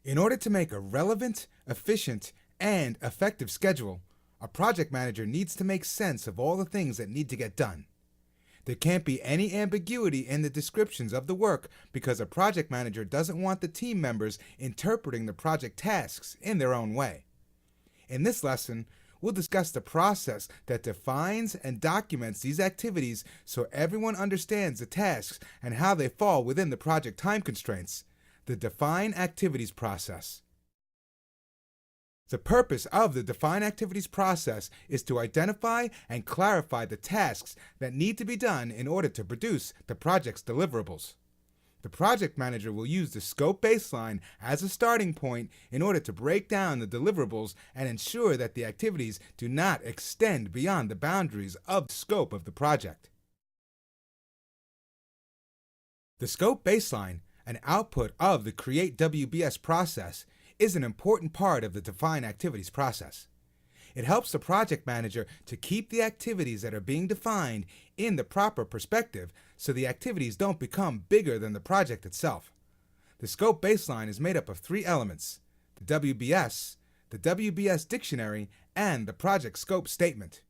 In order to make a relevant, efficient, and effective schedule, a project manager needs to make sense of all the things that need to get done. There can't be any ambiguity in the descriptions of the work because a project manager doesn't want the team members interpreting the project tasks in their own way. In this lesson, we'll discuss the process that defines and documents these activities so everyone understands the tasks and how they fall within the project time constraints, the Define Activities process. The purpose of the Define Activities process is to identify and clarify the tasks that need to be done in order to produce the project's deliverables. The project manager will use the scope baseline as a starting point in order to break down the deliverables and ensure that the activities do not extend beyond the boundaries of the scope of the project. The scope baseline, an output of the Create WBS process, is an important part of the Define Activities process. It helps the project manager to keep the activities that are being defined in the proper perspective so the activities don't become bigger than the project itself. The scope baseline is made up of three elements: the WBS dictionary, and the project scope statement.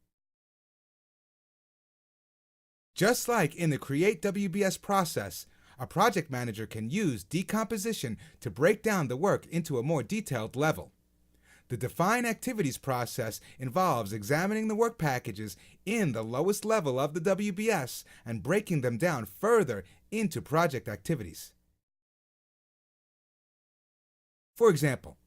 Just like in the Create WBS process, a project manager can use decomposition to break down the work into a more detailed level. The Define Activities process involves examining the work packages in the lowest level of the WBS and breaking them down further into project activities. For example,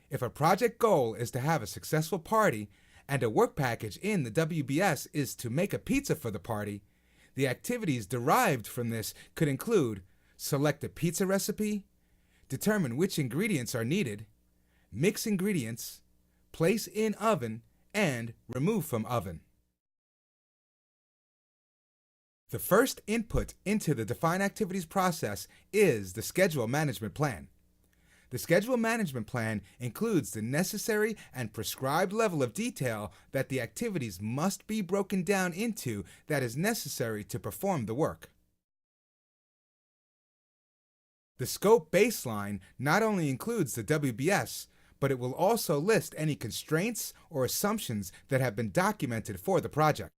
if a project goal is to have a successful party and a work package in the WBS is to make a pizza for the party, the activities derived from this could include select a pizza recipe, determine which ingredients are needed, mix ingredients, place in oven, and remove from oven. The first input into the Define Activities process is the Schedule Management Plan. The Schedule Management Plan includes the necessary and prescribed level of detail that the activities must be broken down into that is necessary to perform the work. The scope baseline not only includes the WBS, but it will also list any constraints or assumptions that have been documented for the project.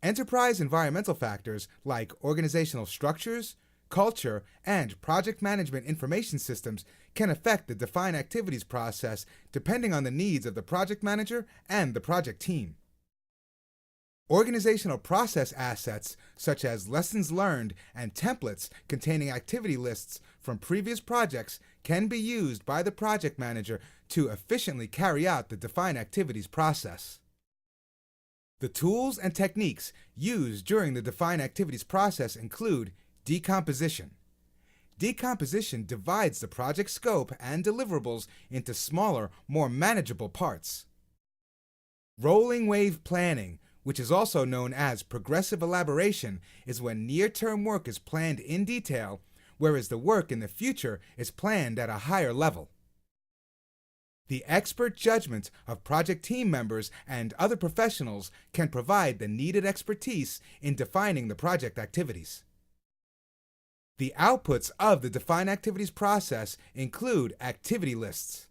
Enterprise environmental factors like organizational structures, culture, and project management information systems can affect the Define Activities process depending on the needs of the project manager and the project team. Organizational process assets such as lessons learned and templates containing activity lists from previous projects can be used by the project manager to efficiently carry out the Define Activities process. The tools and techniques used during the Define Activities process include decomposition. Decomposition divides the project scope and deliverables into smaller, more manageable parts. Rolling wave planning, which is also known as progressive elaboration, is when near-term work is planned in detail, whereas the work in the future is planned at a higher level. The expert judgment of project team members and other professionals can provide the needed expertise in defining the project activities. The outputs of the Define Activities process include activity lists.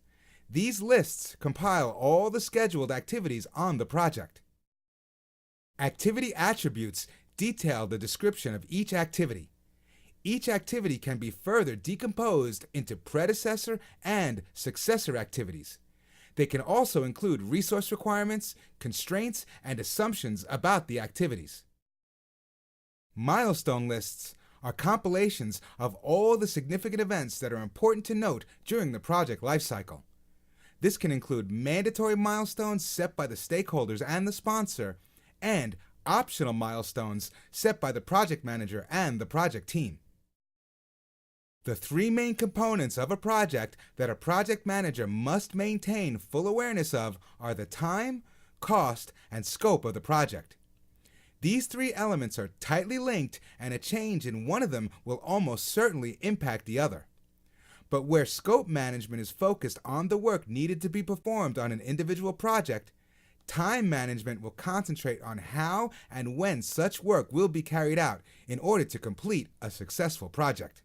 These lists compile all the scheduled activities on the project. Activity attributes detail the description of each activity. Each activity can be further decomposed into predecessor and successor activities. They can also include resource requirements, constraints, and assumptions about the activities. Milestone lists are compilations of all the significant events that are important to note during the project lifecycle. This can include mandatory milestones set by the stakeholders and the sponsor, and optional milestones set by the project manager and the project team. The three main components of a project that a project manager must maintain full awareness of are the time, cost, and scope of the project. These three elements are tightly linked, and a change in one of them will almost certainly impact the other. But where scope management is focused on the work needed to be performed on an individual project, time management will concentrate on how and when such work will be carried out in order to complete a successful project.